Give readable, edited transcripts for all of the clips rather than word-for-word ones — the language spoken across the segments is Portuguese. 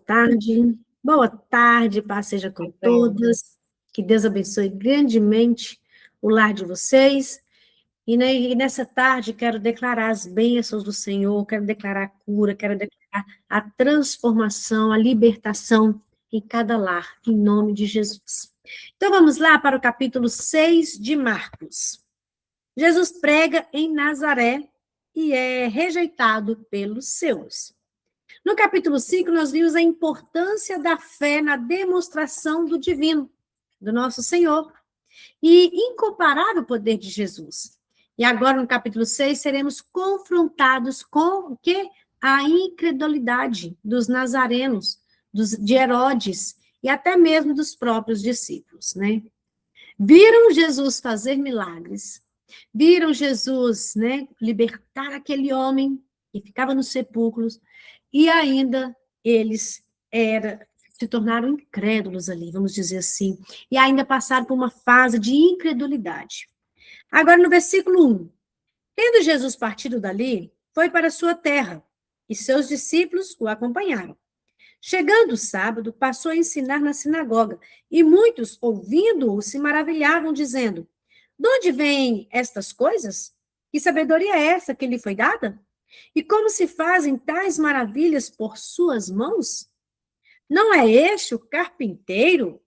tarde. Boa tarde, paz seja com todas. Que Deus abençoe grandemente o lar de vocês. E nessa tarde quero declarar as bênçãos do Senhor, quero declarar a cura, quero declarar a transformação, a libertação em cada lar, em nome de Jesus. Então vamos lá para o capítulo 6 de Marcos. Jesus prega em Nazaré e é rejeitado pelos seus. No capítulo 5, nós vimos a importância da fé na demonstração do divino, do nosso Senhor, e incomparável poder de Jesus. E agora, no capítulo 6, seremos confrontados com o quê? A incredulidade dos nazarenos, de Herodes, e até mesmo dos próprios discípulos, né? Viram Jesus fazer milagres, viram Jesus, né, libertar aquele homem que ficava nos sepulcros, e ainda eles se tornaram incrédulos ali, vamos dizer assim, e ainda passaram por uma fase de incredulidade. Agora, no versículo 1, tendo Jesus partido dali, foi para sua terra, e seus discípulos o acompanharam. Chegando o sábado, passou a ensinar na sinagoga, e muitos, ouvindo-o, se maravilhavam, dizendo: de onde vêm estas coisas? Que sabedoria é essa que lhe foi dada? E como se fazem tais maravilhas por suas mãos? Não é este o carpinteiro,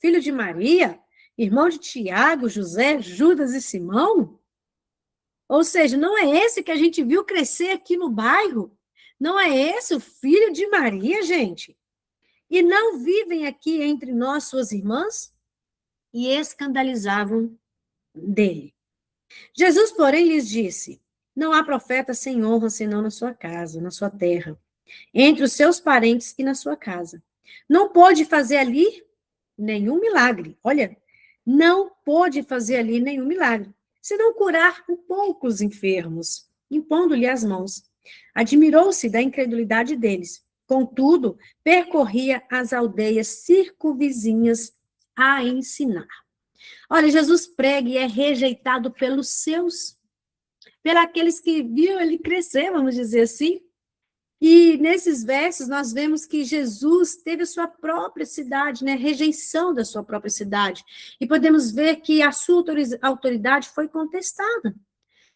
filho de Maria, irmão de Tiago, José, Judas e Simão? Ou seja, não é esse que a gente viu crescer aqui no bairro? Não é esse o filho de Maria, gente? E não vivem aqui entre nós suas irmãs? E escandalizavam dele. Jesus, porém, lhes disse: não há profeta sem honra senão na sua casa, na sua terra, entre os seus parentes e na sua casa. Não pôde fazer ali nenhum milagre. Olha, não pôde fazer ali nenhum milagre, senão curar um pouco os enfermos, impondo-lhe as mãos. Admirou-se da incredulidade deles. Contudo, percorria as aldeias circunvizinhas a ensinar. Olha, Jesus prega e é rejeitado pelos seus, pelos que viram ele crescer, vamos dizer assim. E nesses versos nós vemos que Jesus teve a sua própria cidade, né? Rejeição da sua própria cidade. E podemos ver que a sua autoridade foi contestada.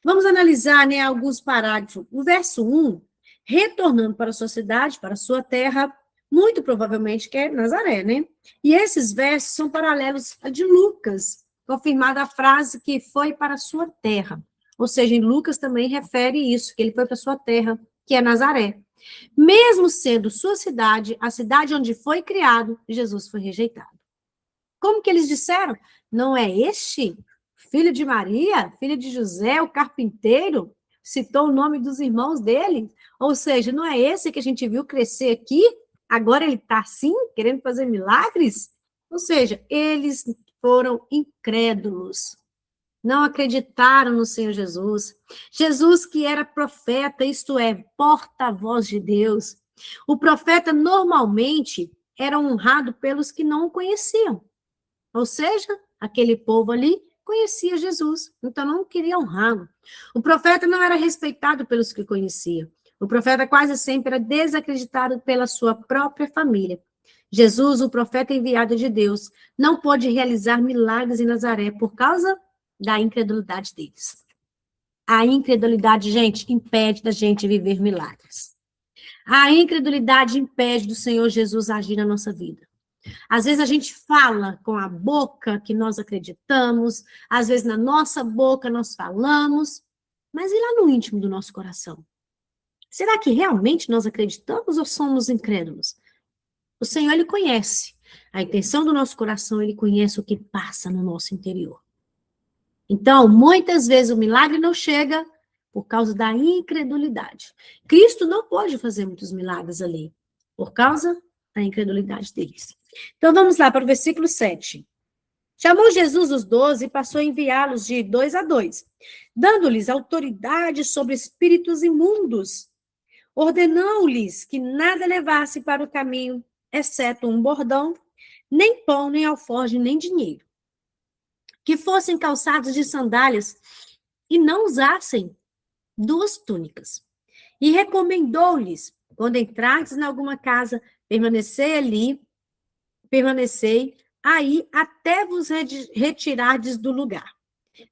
Vamos analisar, né, alguns parágrafos. O verso 1, retornando para a sua cidade, para a sua terra, muito provavelmente que é Nazaré, né? E esses versos são paralelos a de Lucas, confirmada a frase que foi para a sua terra. Ou seja, em Lucas também refere isso, que ele foi para a sua terra, que é Nazaré. Mesmo sendo sua cidade, a cidade onde foi criado, Jesus foi rejeitado. Como que eles disseram? Não é este filho de Maria, filho de José, o carpinteiro? Citou o nome dos irmãos dele. Ou seja, não é esse que a gente viu crescer aqui? Agora ele está assim, querendo fazer milagres? Ou seja, eles foram incrédulos. Não acreditaram no Senhor Jesus. Jesus que era profeta, isto é, porta-voz de Deus. O profeta normalmente era honrado pelos que não o conheciam. Ou seja, aquele povo ali conhecia Jesus, então não queria honrá-lo. O profeta não era respeitado pelos que conheciam. O profeta quase sempre era desacreditado pela sua própria família. Jesus, o profeta enviado de Deus, não pôde realizar milagres em Nazaré por causa da incredulidade deles. A incredulidade, gente, impede da gente viver milagres. A incredulidade impede do Senhor Jesus agir na nossa vida. Às vezes a gente fala com a boca que nós acreditamos, às vezes na nossa boca nós falamos, mas e lá no íntimo do nosso coração? Será que realmente nós acreditamos ou somos incrédulos? O Senhor, Ele conhece a intenção do nosso coração, Ele conhece o que passa no nosso interior. Então, muitas vezes o milagre não chega por causa da incredulidade. Cristo não pode fazer muitos milagres ali, por causa da incredulidade deles. Então, vamos lá para o versículo 7. Chamou Jesus os 12 e passou a enviá-los de 2 a 2, dando-lhes autoridade sobre espíritos imundos. Ordenou-lhes que nada levasse para o caminho, exceto um bordão, nem pão, nem alforje, nem dinheiro. Que fossem calçados de sandálias e não usassem 2 túnicas. E recomendou-lhes, quando entrardes em alguma casa, Permanecei ali, permanecei aí até vos retirardes do lugar.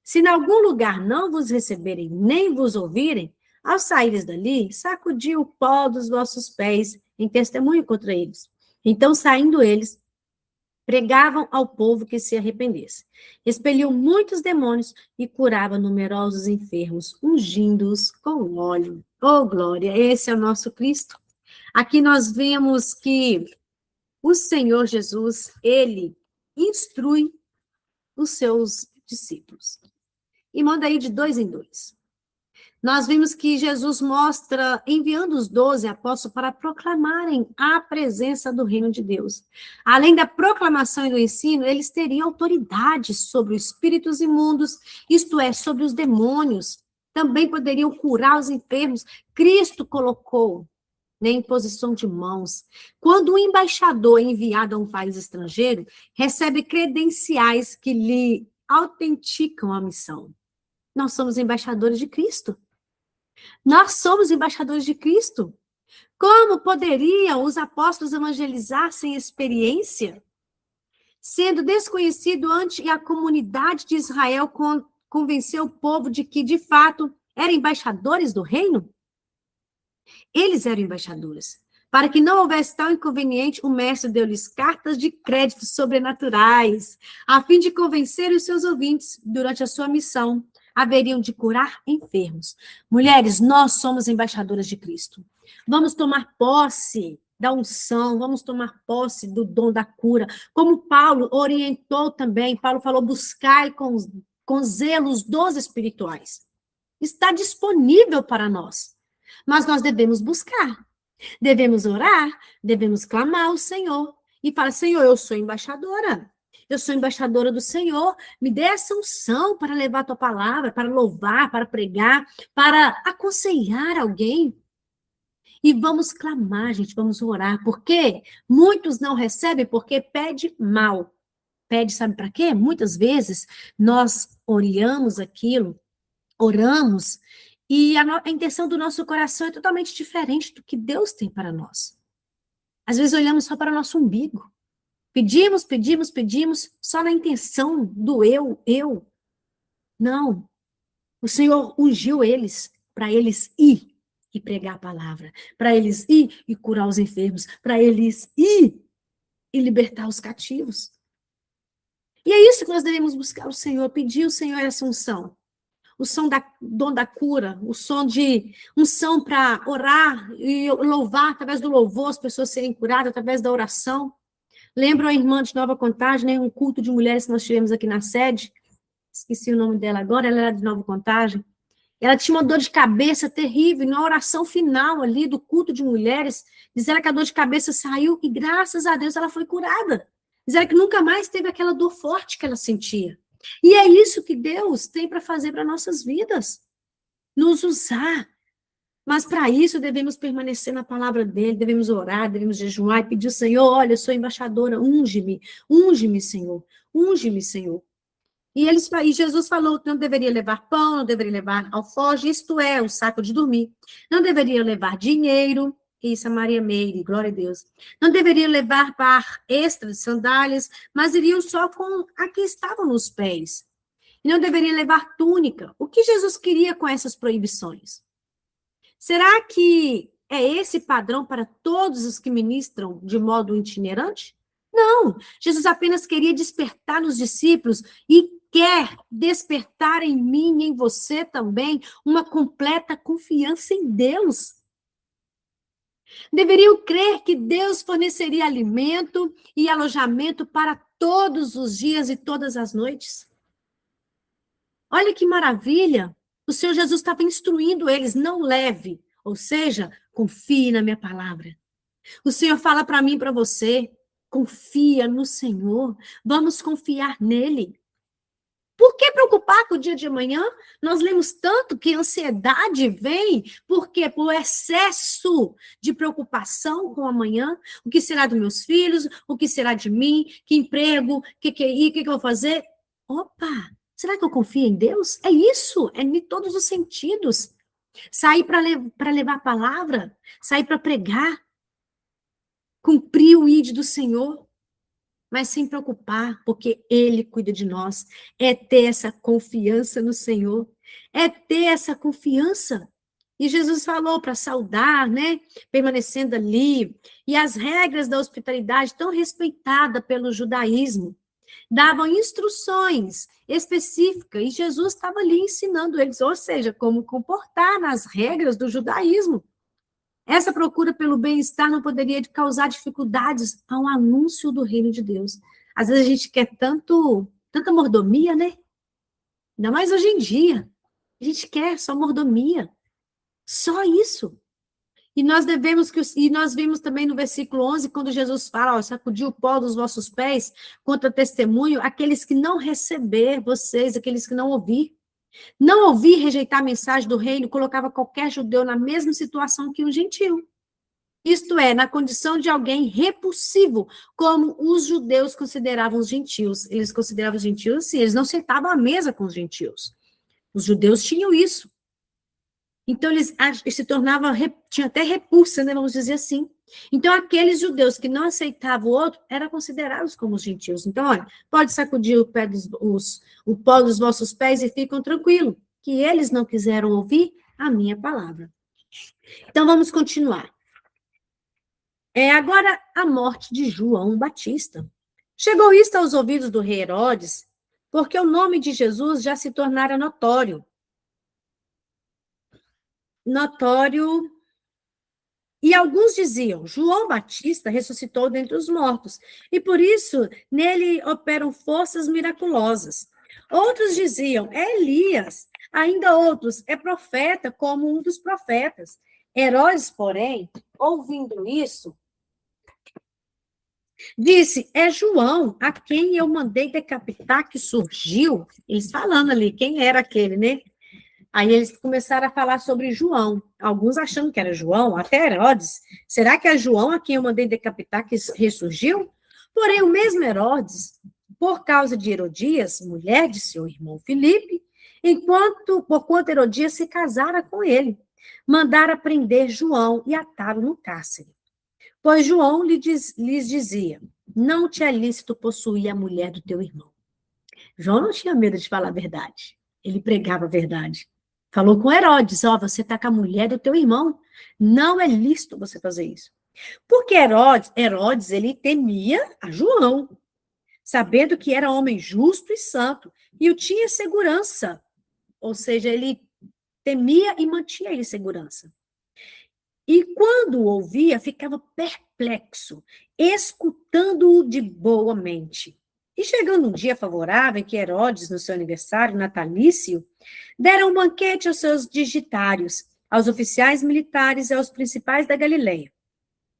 Se em algum lugar não vos receberem, nem vos ouvirem, ao saíres dali, sacudi o pó dos vossos pés em testemunho contra eles. Então, saindo eles, pregavam ao povo que se arrependesse. Expeliu muitos demônios e curava numerosos enfermos, ungindo-os com óleo. Oh, glória! Esse é o nosso Cristo. Aqui nós vemos que o Senhor Jesus, ele instrui os seus discípulos e manda aí de 2 em 2. Nós vimos que Jesus mostra, enviando os 12 apóstolos para proclamarem a presença do reino de Deus. Além da proclamação e do ensino, eles teriam autoridade sobre os espíritos imundos, isto é, sobre os demônios. Também poderiam curar os enfermos. Cristo colocou na imposição de mãos. Quando um embaixador é enviado a um país estrangeiro, recebe credenciais que lhe autenticam a missão. Nós somos embaixadores de Cristo. Nós somos embaixadores de Cristo. Como poderiam os apóstolos evangelizar sem experiência? Sendo desconhecido ante a comunidade de Israel, convenceu o povo de que, de fato, eram embaixadores do reino? Eles eram embaixadores. Para que não houvesse tal inconveniente, o mestre deu-lhes cartas de crédito sobrenaturais, a fim de convencer os seus ouvintes, durante a sua missão, haveriam de curar enfermos. Mulheres, nós somos embaixadoras de Cristo. Vamos tomar posse da unção, vamos tomar posse do dom da cura. Como Paulo orientou também, Paulo falou, buscai com zelo os dons espirituais. Está disponível para nós, mas nós devemos buscar. Devemos orar, devemos clamar ao Senhor e falar, Senhor, eu sou embaixadora. Eu sou embaixadora do Senhor, me dê essa unção para levar a tua palavra, para louvar, para pregar, para aconselhar alguém. E vamos clamar, gente, vamos orar. Por quê? Muitos não recebem porque pede mal. Pede, sabe para quê? Muitas vezes nós olhamos aquilo, oramos, e a intenção do nosso coração é totalmente diferente do que Deus tem para nós. Às vezes olhamos só para o nosso umbigo. Pedimos, pedimos, pedimos, só na intenção do eu. Não. O Senhor ungiu eles, para eles ir e pregar a palavra, para eles ir e curar os enfermos, para eles ir e libertar os cativos. E é isso que nós devemos buscar o Senhor, pedir ao Senhor essa unção. O dom da cura, o som de unção para orar e louvar, através do louvor, as pessoas serem curadas, através da oração. Lembram a irmã de Nova Contagem, né, um culto de mulheres que nós tivemos aqui na sede? Esqueci o nome dela agora, ela era de Nova Contagem. Ela tinha uma dor de cabeça terrível, e na oração final ali do culto de mulheres, disseram que a dor de cabeça saiu e, graças a Deus, ela foi curada. Disseram que nunca mais teve aquela dor forte que ela sentia. E é isso que Deus tem para fazer para nossas vidas, nos usar. Mas para isso devemos permanecer na palavra dele, devemos orar, devemos jejuar e pedir ao Senhor, olha, eu sou embaixadora, unge-me, Senhor, unge-me, Senhor. E Jesus falou que não deveria levar pão, não deveria levar alforje, isto é, o saco de dormir. Não deveria levar dinheiro, isso é Maria Meire, glória a Deus. Não deveria levar par extra de sandálias, mas iriam só com a que estavam nos pés. E não deveria levar túnica. O que Jesus queria com essas proibições? Será que é esse padrão para todos os que ministram de modo itinerante? Não. Jesus apenas queria despertar nos discípulos e quer despertar em mim e em você também uma completa confiança em Deus. Deveriam crer que Deus forneceria alimento e alojamento para todos os dias e todas as noites. Olha que maravilha! O Senhor Jesus estava instruindo eles, não leve, ou seja, confie na minha palavra. O Senhor fala para mim e para você, confia no Senhor, vamos confiar nele. Por que preocupar com o dia de amanhã? Nós lemos tanto que a ansiedade vem, porque por excesso de preocupação com o amanhã, o que será dos meus filhos, o que será de mim, que emprego, o que eu vou fazer? Opa, será que eu confio em Deus? É isso, é em todos os sentidos. Sair para levar a palavra, sair para pregar. cumprir o ID do Senhor, mas sem preocupar, porque Ele cuida de nós. É ter essa confiança no Senhor, é ter essa confiança. E Jesus falou para saudar, né? Permanecendo ali. E as regras da hospitalidade, tão respeitadas pelo judaísmo, davam instruções específicas, e Jesus estava ali ensinando eles, ou seja, como comportar nas regras do judaísmo. Essa procura pelo bem-estar não poderia causar dificuldades ao anúncio do reino de Deus. Às vezes a gente quer tanta mordomia, né? Ainda mais hoje em dia. A gente quer só mordomia. Só isso. E nós vimos também no versículo 11, quando Jesus fala, ó, sacudiu o pó dos vossos pés contra testemunho, aqueles que não receber vocês, aqueles que não ouvir. Não ouvir, rejeitar a mensagem do reino, colocava qualquer judeu na mesma situação que um gentio. Isto é, na condição de alguém repulsivo, como os judeus consideravam os gentios. Eles consideravam os gentios assim, eles não sentavam à mesa com os gentios. Os judeus tinham isso. Então, eles se tornavam, tinha até repulsa, né, vamos dizer assim. Então, aqueles judeus que não aceitavam o outro, eram considerados como os gentios. Então, olha, pode sacudir o pó dos vossos pés e ficam tranquilos, que eles não quiseram ouvir a minha palavra. Então, vamos continuar. Agora, a morte de João Batista. Chegou isto aos ouvidos do rei Herodes, porque o nome de Jesus já se tornara notório. E alguns diziam, João Batista ressuscitou dentre os mortos, e por isso nele operam forças miraculosas. Outros diziam, é Elias. Ainda outros, é profeta, como um dos profetas. Herodes, porém, ouvindo isso, disse, é João, a quem eu mandei decapitar, que surgiu. Eles falando ali, quem era aquele, né? Aí eles começaram a falar sobre João. Alguns achando que era João, até Herodes. Será que é João a quem eu mandei decapitar que ressurgiu? Porém, o mesmo Herodes, por causa de Herodias, mulher de seu irmão Filipe, porquanto Herodias se casara com ele, mandara prender João e atá-lo no cárcere. Pois João lhes dizia, não te é lícito possuir a mulher do teu irmão. João não tinha medo de falar a verdade. Ele pregava a verdade. Falou com Herodes, ó, você está com a mulher do teu irmão. Não é lícito você fazer isso. Porque Herodes, ele temia a João, sabendo que era homem justo e santo, e o tinha segurança. Ou seja, ele temia e mantinha ele segurança. E quando o ouvia, ficava perplexo, escutando-o de boa mente. E chegando um dia favorável, em que Herodes, no seu aniversário natalício, dera um banquete aos seus digitários, aos oficiais militares e aos principais da Galileia.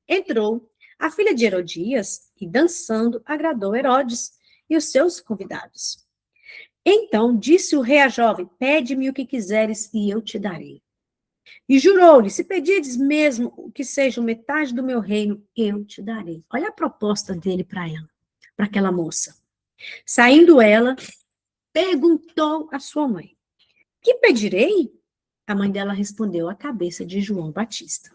Entrou a filha de Herodias e, dançando, agradou Herodes e os seus convidados. Então disse o rei à jovem, pede-me o que quiseres e eu te darei. E jurou-lhe, se pedirdes mesmo que seja metade do meu reino, eu te darei. Olha a proposta dele para ela, para aquela moça. Saindo ela, perguntou à sua mãe, que pedirei? A mãe dela respondeu, a cabeça de João Batista.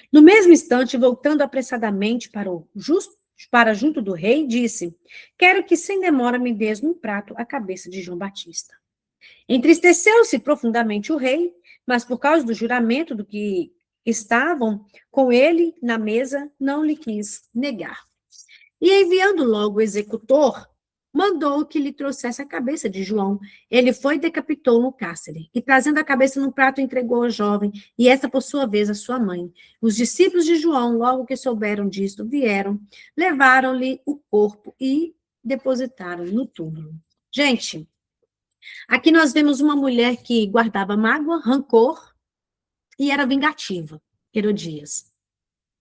No mesmo instante, voltando apressadamente para junto do rei, disse, quero que sem demora me des num prato a cabeça de João Batista. Entristeceu-se profundamente o rei, mas por causa do juramento do que estavam com ele na mesa, não lhe quis negar. E enviando logo o executor, mandou que lhe trouxesse a cabeça de João. Ele foi e decapitou no cárcere, e trazendo a cabeça num prato, entregou ao jovem, e esta, por sua vez, a sua mãe. Os discípulos de João, logo que souberam disto, vieram, levaram-lhe o corpo e depositaram no túmulo. Gente, aqui nós vemos uma mulher que guardava mágoa, rancor e era vingativa, Herodias.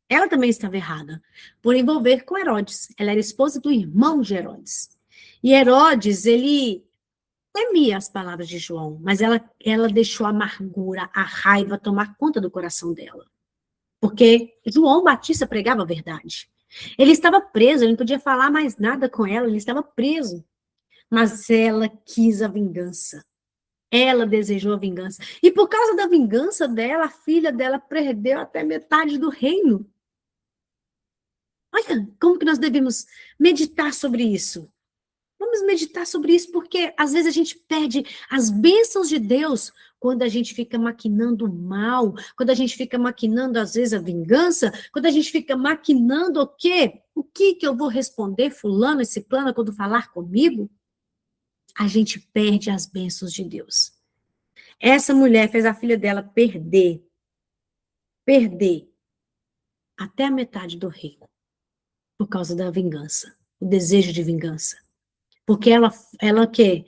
Ela também estava errada, por envolver com Herodes. Ela era esposa do irmão de Herodes. E Herodes, ele temia as palavras de João, mas ela deixou a amargura, a raiva tomar conta do coração dela. Porque João Batista pregava a verdade. Ele estava preso, ele não podia falar mais nada com ela, ele estava preso. Mas ela quis a vingança. Ela desejou a vingança. E por causa da vingança dela, a filha dela perdeu até metade do reino. Olha, como que nós devemos meditar sobre isso? Vamos meditar sobre isso, porque às vezes a gente perde as bênçãos de Deus quando a gente fica maquinando o mal, quando a gente fica maquinando, às vezes, a vingança, quando a gente fica maquinando o quê? O que que eu vou responder fulano, esse plano, quando falar comigo? A gente perde as bênçãos de Deus. Essa mulher fez a filha dela perder até a metade do reino, por causa da vingança, o desejo de vingança. Porque ela quer,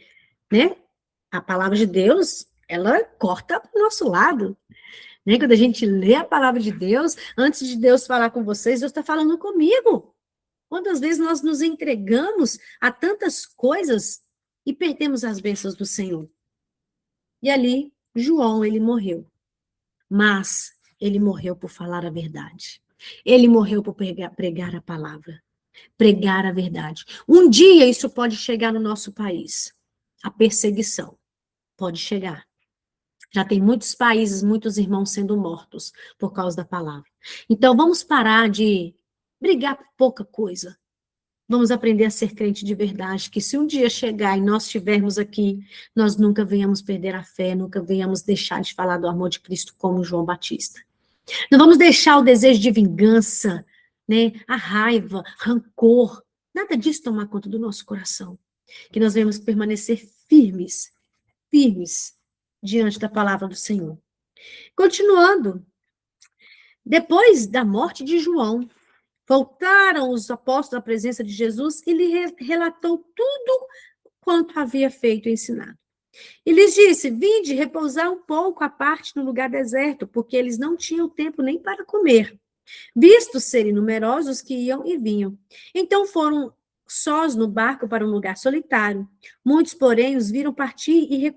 né? A palavra de Deus, ela corta para o nosso lado, né? Quando a gente lê a palavra de Deus, antes de Deus falar com vocês, Deus está falando comigo. Quantas vezes nós nos entregamos a tantas coisas e perdemos as bênçãos do Senhor? E ali, João, ele morreu. Mas ele morreu por falar a verdade. Ele morreu por pregar a palavra, pregar a verdade. Um dia isso pode chegar no nosso país. A perseguição pode chegar. Já tem muitos países, muitos irmãos sendo mortos por causa da palavra. Então, vamos parar de brigar por pouca coisa. Vamos aprender a ser crente de verdade, que se um dia chegar e nós estivermos aqui, nós nunca venhamos perder a fé, nunca venhamos deixar de falar do amor de Cristo como João Batista. Não vamos deixar o desejo de vingança, né, a raiva, rancor, nada disso tomar conta do nosso coração. Que nós venhamos permanecer firmes, firmes diante da palavra do Senhor. Continuando, depois da morte de João, voltaram os apóstolos à presença de Jesus e lhe relatou tudo quanto havia feito e ensinado. E lhes disse: vinde repousar um pouco à parte no lugar deserto, porque eles não tinham tempo nem para comer, visto serem numerosos que iam e vinham. Então foram sós no barco para um lugar solitário. Muitos, porém, os viram partir e,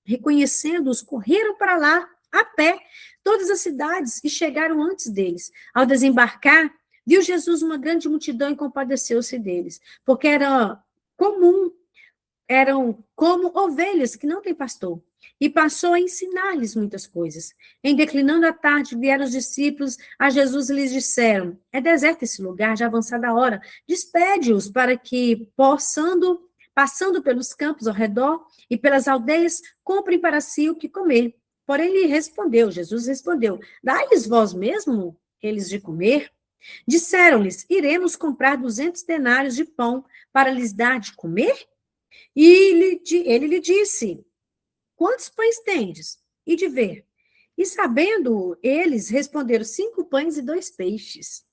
reconhecendo-os, correram para lá a pé, todas as cidades, e chegaram antes deles. Ao desembarcar, viu Jesus uma grande multidão e compadeceu-se deles, porque eram como ovelhas que não têm pastor. E passou a ensinar-lhes muitas coisas. Em declinando a tarde, vieram os discípulos a Jesus e lhes disseram: é deserto esse lugar, já avançada a hora. Despede-os para que, passando pelos campos ao redor e pelas aldeias, comprem para si o que comer. Porém, Jesus respondeu: dai-lhes vós mesmo eles de comer? Disseram-lhes: iremos comprar 200 denários de pão para lhes dar de comer? E ele lhe disse: quantos pães tendes? E de ver. E sabendo eles, responderam: 5 pães e 2 peixes.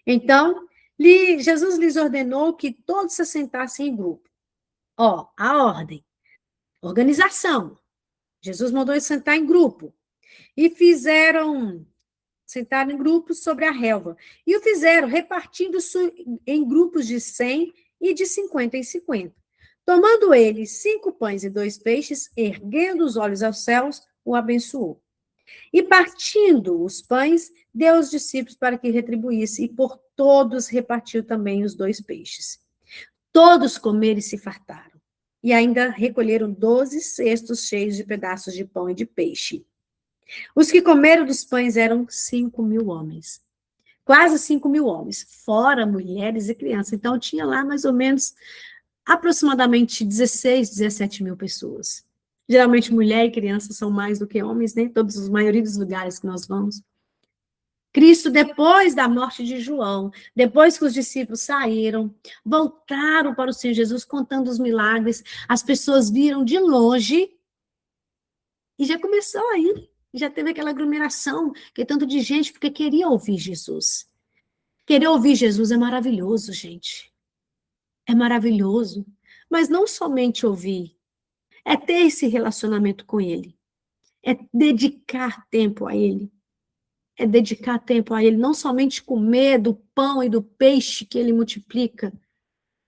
Então, Jesus lhes ordenou que todos se assentassem em grupo. Ó, a ordem, organização. Jesus mandou eles sentar em grupo. E sentar em grupos sobre a relva. E o fizeram, repartindo-se em grupos de 100 e de 50 em 50. Tomando ele 5 pães e 2 peixes, erguendo os olhos aos céus, o abençoou. E partindo os pães, deu aos discípulos para que retribuísse, e por todos repartiu também os 2 peixes. Todos comeram e se fartaram. E ainda recolheram 12 cestos cheios de pedaços de pão e de peixe. Os que comeram dos pães eram 5.000 homens. Quase 5.000 homens, fora mulheres e crianças. Então, tinha lá mais ou menos aproximadamente 16, 17 mil pessoas. Geralmente, mulher e criança são mais do que homens, né? Todos, a maioria dos lugares que nós vamos. Cristo, depois da morte de João, depois que os discípulos saíram, voltaram para o Senhor Jesus contando os milagres, as pessoas viram de longe e já começou aí, já teve aquela aglomeração, que tanto de gente, porque queria ouvir Jesus. Querer ouvir Jesus é maravilhoso, gente. É maravilhoso. Mas não somente ouvir, é ter esse relacionamento com Ele. É dedicar tempo a Ele. É dedicar tempo a Ele, não somente comer do pão e do peixe que Ele multiplica,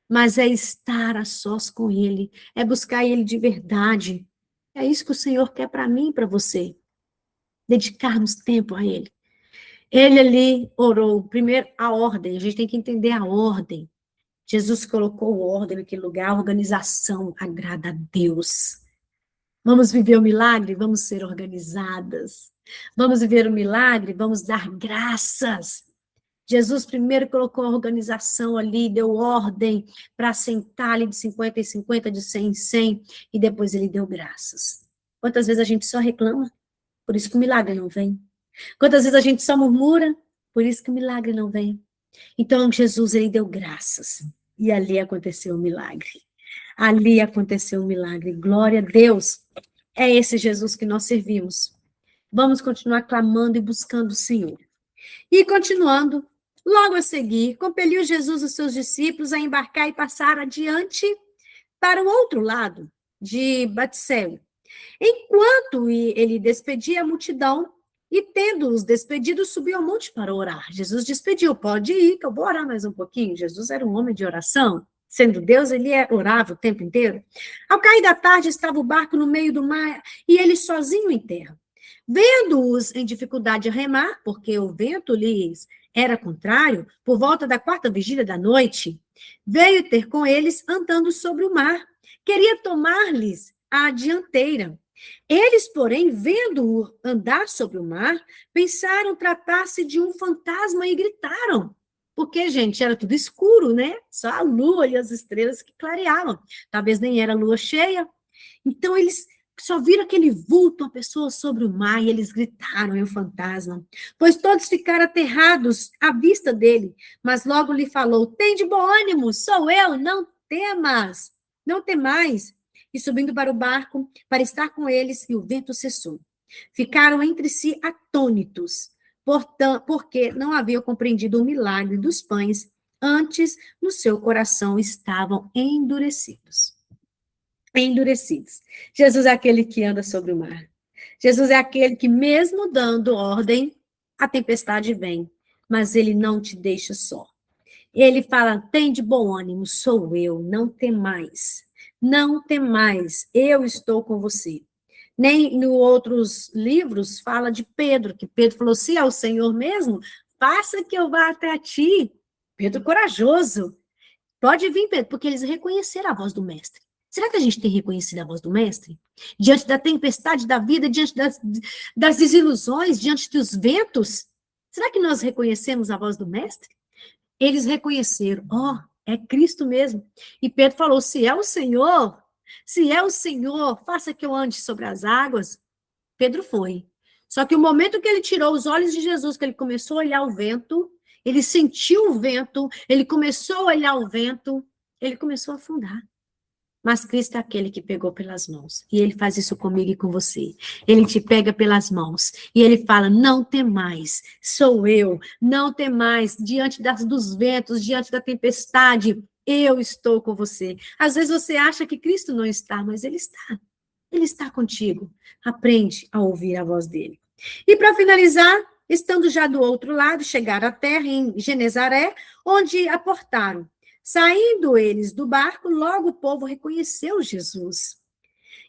mas é estar a sós com Ele, é buscar Ele de verdade. É isso que o Senhor quer para mim e para você. Dedicarmos tempo a Ele. Ele ali orou, primeiro a ordem, a gente tem que entender a ordem. Jesus colocou ordem naquele lugar, a organização agrada a Deus. Vamos viver o milagre? Vamos ser organizadas. Vamos viver o milagre? Vamos dar graças. Jesus primeiro colocou a organização ali, deu ordem para sentar ali de 50 em 50, de 100 em 100, e depois ele deu graças. Quantas vezes a gente só reclama? Por isso que o milagre não vem. Quantas vezes a gente só murmura? Por isso que o milagre não vem. Então, Jesus, ele deu graças. E ali aconteceu o milagre. Ali aconteceu o milagre. Glória a Deus. É esse Jesus que nós servimos. Vamos continuar clamando e buscando o Senhor. E continuando, logo a seguir, compeliu Jesus os seus discípulos a embarcar e passar adiante para o outro lado de Batseu. Enquanto ele despedia a multidão, e tendo-os despedido, subiu ao monte para orar. Jesus despediu, pode ir, que eu vou orar mais um pouquinho. Jesus era um homem de oração. Sendo Deus, ele orava o tempo inteiro. Ao cair da tarde, estava o barco no meio do mar, e ele sozinho em terra. Vendo-os em dificuldade a remar, porque o vento lhes era contrário, por volta da 4ª vigília da noite, veio ter com eles andando sobre o mar. Queria tomar-lhes a dianteira. Eles, porém, vendo-o andar sobre o mar, pensaram tratar-se de um fantasma e gritaram. Porque, gente, era tudo escuro, né? Só a lua e as estrelas que clareavam. Talvez nem era lua cheia. Então, eles só viram aquele vulto, uma pessoa sobre o mar, e eles gritaram, é um fantasma. Pois todos ficaram aterrados à vista dele. Mas logo lhe falou, tem de bom ânimo, sou eu, não temas, não temais. E subindo para o barco, para estar com eles, e o vento cessou. Ficaram entre si atônitos, porque não haviam compreendido o milagre dos pães, antes no seu coração estavam endurecidos. Endurecidos. Jesus é aquele que anda sobre o mar. Jesus é aquele que, mesmo dando ordem, a tempestade vem, mas ele não te deixa só. Ele fala, tem de bom ânimo, sou eu, não temais. Não temais, eu estou com você. Nem nos outros livros fala de Pedro, que Pedro falou, se é o Senhor mesmo, faça que eu vá até a ti. Pedro corajoso. Pode vir, Pedro, porque eles reconheceram a voz do mestre. Será que a gente tem reconhecido a voz do mestre? Diante da tempestade da vida, diante das desilusões, diante dos ventos? Será que nós reconhecemos a voz do mestre? Eles reconheceram, é Cristo mesmo. E Pedro falou, se é o Senhor, faça que eu ande sobre as águas. Pedro foi. Só que o momento que ele tirou os olhos de Jesus, que ele começou a olhar o vento, ele sentiu o vento, ele começou a olhar o vento, ele começou a afundar. Mas Cristo é aquele que pegou pelas mãos. E ele faz isso comigo e com você. Ele te pega pelas mãos. E ele fala, não temais, sou eu. Não temais, diante dos ventos, diante da tempestade, eu estou com você. Às vezes você acha que Cristo não está, mas ele está. Ele está contigo. Aprende a ouvir a voz dele. E para finalizar, estando já do outro lado, chegaram à terra em Genezaré, onde aportaram. Saindo eles do barco, logo o povo reconheceu Jesus.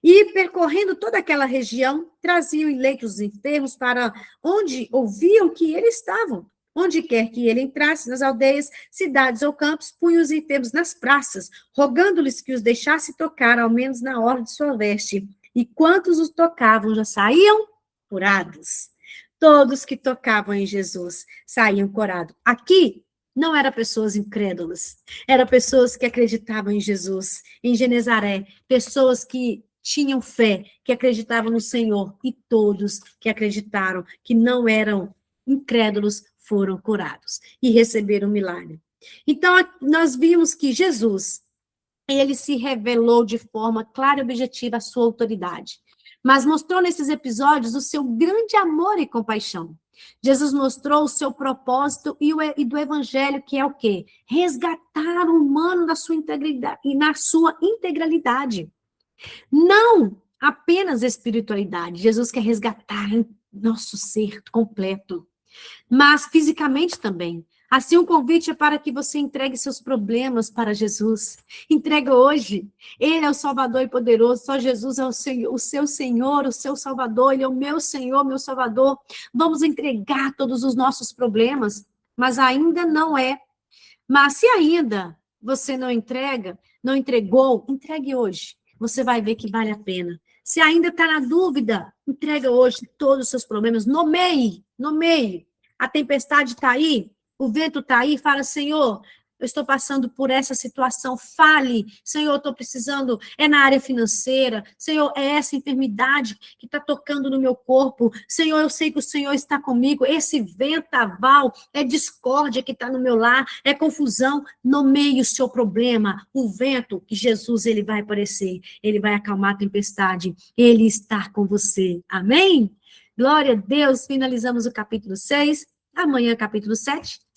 E, percorrendo toda aquela região, traziam em leitos os enfermos para onde ouviam que eles estavam. Onde quer que ele entrasse, nas aldeias, cidades ou campos, punha os enfermos nas praças, rogando-lhes que os deixasse tocar, ao menos na hora de sua veste. E quantos os tocavam já saíam curados. Todos que tocavam em Jesus saíam curados. Aqui, não eram pessoas incrédulas, eram pessoas que acreditavam em Jesus, em Genezaré, pessoas que tinham fé, que acreditavam no Senhor, e todos que acreditaram, que não eram incrédulos, foram curados e receberam o milagre. Então, nós vimos que Jesus, ele se revelou de forma clara e objetiva a sua autoridade, mas mostrou nesses episódios o seu grande amor e compaixão. Jesus mostrou o seu propósito e do evangelho, que é o quê? Resgatar o humano na sua integralidade. Não apenas espiritualidade. Jesus quer resgatar nosso ser completo, mas fisicamente também. Assim, o convite é para que você entregue seus problemas para Jesus. Entrega hoje. Ele é o Salvador e poderoso. Só Jesus é o seu Senhor, o seu Salvador. Ele é o meu Senhor, meu Salvador. Vamos entregar todos os nossos problemas, mas ainda não é. Mas se ainda você não entregou, entregue hoje. Você vai ver que vale a pena. Se ainda está na dúvida, entrega hoje todos os seus problemas. Nomeie. A tempestade está aí. O vento está aí, fala, Senhor, eu estou passando por essa situação, fale, Senhor, eu estou precisando, é na área financeira, Senhor, é essa enfermidade que está tocando no meu corpo, Senhor, eu sei que o Senhor está comigo, esse ventaval é discórdia que está no meu lar, é confusão, nomeie o seu problema, o vento que Jesus, ele vai aparecer, ele vai acalmar a tempestade, ele está com você, amém? Glória a Deus, finalizamos o capítulo 6, amanhã capítulo 7,